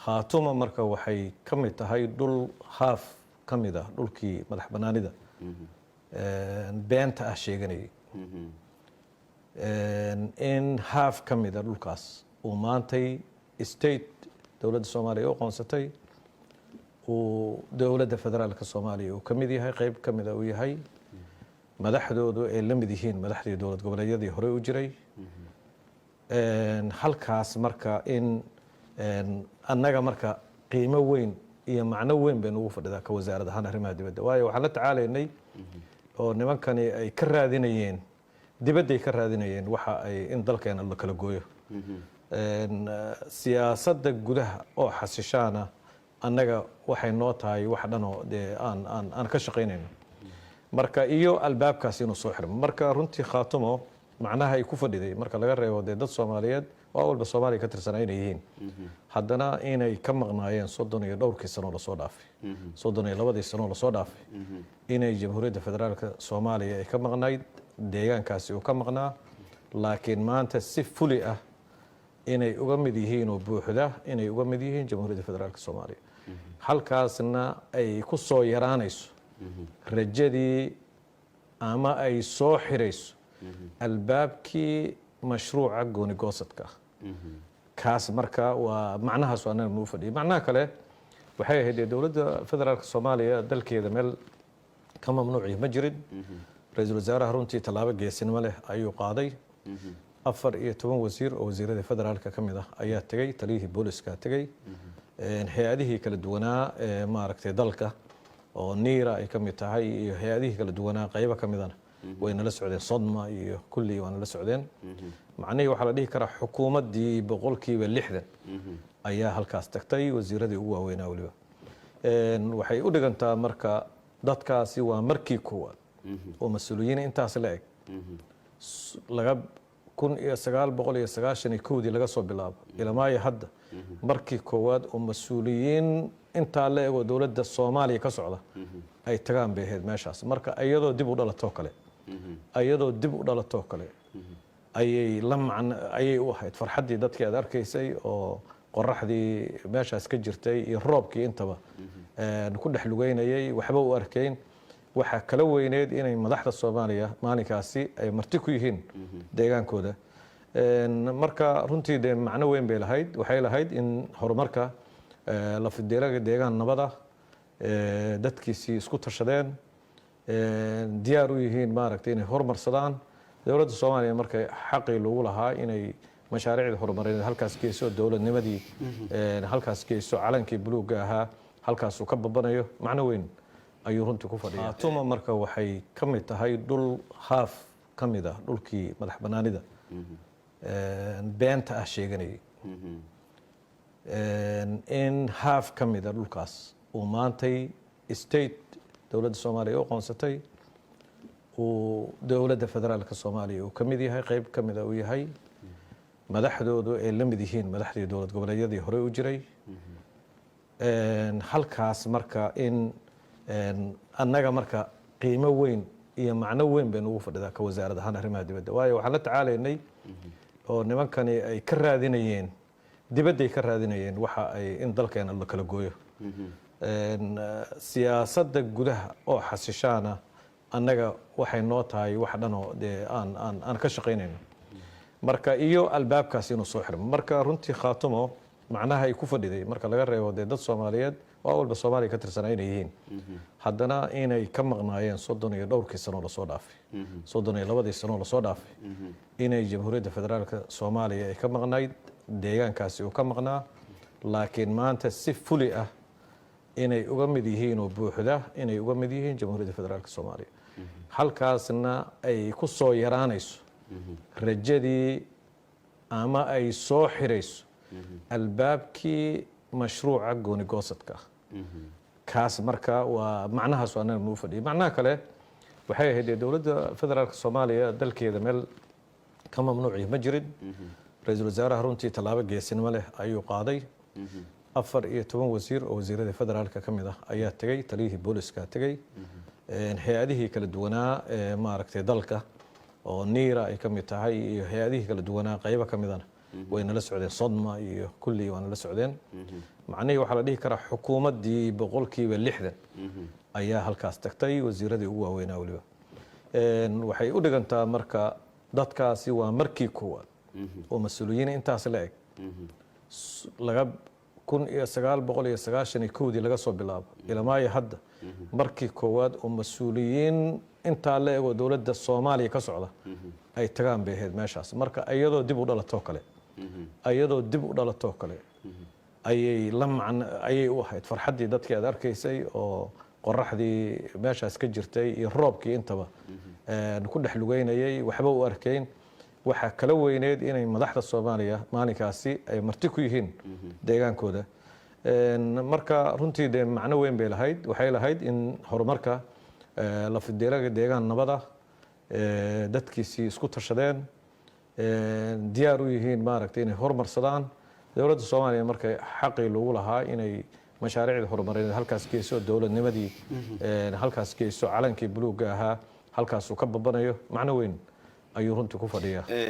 khaatuma marka waxay ka mid tahay dhul haaf ka mid ah dhulkii madax banaanida beenta ah sheeganayay in haaf ka mid ah dhulkaas uu maantay state dowladda soomaaliya u aqoonsatay uu dowladda federaalka soomaaliya uu ka mid yahay qayb ka mid ah uu yahay madaxdoodu ay la mid yihiin madaxdii dowlad goboleedyadii hore u jiray halkaas marka in annaga marka qiimo weyn iyo macno weyn bay nugu fadhidaa ka wasaarad ahaan arrimaha dibadda waayo waxaan la tacaalaynay oo nimankani ay ka raadinayeen dibadday ka raadinayeen waxa ay in dalkeena la kala gooyo siyaasadda gudaha oo xasishaana annaga waxay noo tahay wax dhanoo dee aan ka shaqaynayno marka iyo albaabkaas inuu soo xirmo marka runtii khaatumo macnaha ay ku fadhiday marka laga reebo dee dad soomaaliyeed oo walba soomaaliya ka tirsanaa inay yihiin haddana inay ka maqnaayeen 30 iyo dhowrkii sano lasoo dhaafay 32 sano lasoo dhaafay inay jamhuuriyadda federaalka soomaaliya ay ka maqnayd deegaankaasi uu ka maqnaa laakiin maanta si fuli ah inay uga mid yihiin oo buuxda inay uga mid yihiin jamhuuriyadda federaalka soomaaliya halkaasna ay ku soo yaraanayso rajadii ama ay soo xirayso albaabkii mashruuca gooni goosadka kaas marka waa macnahaas waa annaga nuu fadhiyay macnaha kale waxay ahayd dowladda federaalka soomaaliya dalkeeda meel ka mamnuuciya ma jirin ra-iisul wasaaraha runtii tallaabo geesinimo leh ayuu qaaday 14 wasiir oo wasiirada federaalka ka mid ah ayaa tegey taliyihii booliska tegey hay-adihii kala duwanaa maaragtay dalka oo niira ay ka mid tahay iyo hay-adihii kala duwanaa qaybo ka midana way nala socdeen sodma iyo kulli waa nala socdeen macnihii waxaa la dhihi karaa xukuumaddii 60% ayaa halkaas tagtay wasiiradii ugu waaweynaa weliba waxay u dhigantaa marka dadkaasi waa markii koowaad oo mas-uuliyiin intaas la eg laga 1991 laga soo bilaabo ilaa hadda markii koowaad oo mas-uuliyiin intaa la eg oo dowladda Soomaaliya ka socda ay tagaan bay ahayd meeshaas marka iyadoo dib u dhalato kale ayay u ahayd farxaddii dadkii aad arkaysay oo qoraxdii meeshaas ka jirtay iyo roobkii intaba ku dhex lugeynayay waxba u arkayn waxa kala weyneed inay madaxda Soomaaliya maalinkaasi ay marti ku yihiin deegaankooda marka runtii de macno weyn bay lahayd waxay lahayd in horumarka la fideelaga deegaan nabada dadkiisii isku tashadeen diyaar u yihiin maaragtay inay horumarsadaan dowladda Soomaaliya markay xaqii loogu lahaa inay mashaariicda horumarineed halkaas geyso dowladnimadii halkaas geyso calankii buluuga ahaa halkaas uu ka babanayo macno weyn ayuu runtii ku fadhiyaa khaatuma marka waxay ka mid tahay dhul haaf ka mid ah dhulkii madax banaanida beenta ah sheeganayay in haaf ka mid ah dhulkaas uu maantay state dowladda soomaaliya u aqoonsatay uu dowladda federaalka soomaaliya uu ka mid yahay qayb ka mid ah uu yahay madaxdoodu ay la mid yihiin madaxdii dowlad goboleedyadii hore u jiray halkaas marka in annaga marka qiimo weyn iyo macno weyn bay nugu fadhidaa ka wasaarad ahaan arrimaha dibadda waayo waxaan la tacaalaynay oo nimankani ay ka raadinayeen dibadday ka raadinayeen waxa ay in dalkeena la kala gooyo siyaasadda gudaha oo xasishaana annaga waxay noo tahay wax dhanoo dee aan ka shaqaynayno marka iyo albaabkaas inuu soo xirmo marka runtii khaatumo macnaha ay ku fadhiday marka laga reebo dee dad Soomaaliyeed oo walba Soomaaliya ka tirsanaa inay yihiin haddana inay ka maqnaayeen 30 iyo dhowrkii sano lasoo dhaafay 32 sano lasoo dhaafay inay jamhuuriyadda federaalka Soomaaliya ay ka maqnayd deegaankaasi uu ka maqnaa laakiin maanta si fuli ah inay uga mid yihiin oo buuxda inay uga mid yihiin jamhuuriyadda federaalka Soomaaliya halkaasna ay ku soo yaraanayso rajadii ama ay soo xirayso albaabkii mashruuca gooni goosadka kaas marka waa macnahaas waa annaga nuu fadhiyay macnaha kale waxay ahayd dowladda federaalka Soomaaliya dalkeeda meel ka mamnuuciya ma jirin ra-iisul wasaaraha runtii tallaabo geesinimo leh ayuu qaaday 14 wasiir oo wasiirada federaalka ka mid ah ayaa tegey taliyihii booliska tegey hay-adihii kala duwanaa maaragtay dalka oo niira ay ka mid tahay iyo hay-adihii kala duwanaa qaybo ka midana wayna la socdeen Sodma iyo kulli waana la socdeen macnaheedu waxa la dhihi karaa xukuumaddii boqolkiiba 60 ayaa halkaas tagtay wasiiradii ugu waaweynaa waliba waxay u dhigantaa marka dadkaasi waa markii koowaad oo mas'uuliyiin intaas la eg laga 1991 laga soo bilaabo ilaa hadda markii koowaad oo mas'uuliyiin inta la eego dawladda Soomaaliya ka socda ay tagaan bay ahayd meeshaas marka ayadoo dib u dhalato kale ayay u ahayd farxadii dadkii aad arkaysay oo qoraxdii meeshaas ka jirtay iyo roobkii intaba ku dhex lugeynayay waxba u arkayn waxa kala weyneed inay madaxda Soomaaliya maalinkaasi ay marti ku yihiin deegaankooda marka runtii de macno weyn bay lahayd waxay lahayd in horumarka la fideeraga deegaan nabada dadkiisii isku tashadeen diyaar u yihiin maaragtay inay horumarsadaan dawladda Soomaaliya markay xaqii loogu lahaa inay mashaariicda horumarineed halkaas geeso dawladnimadii halkaas geeso calankii buluuga ahaa halkaas uu ka babanayo macno weyn ayuu runtii ku fadhiyaa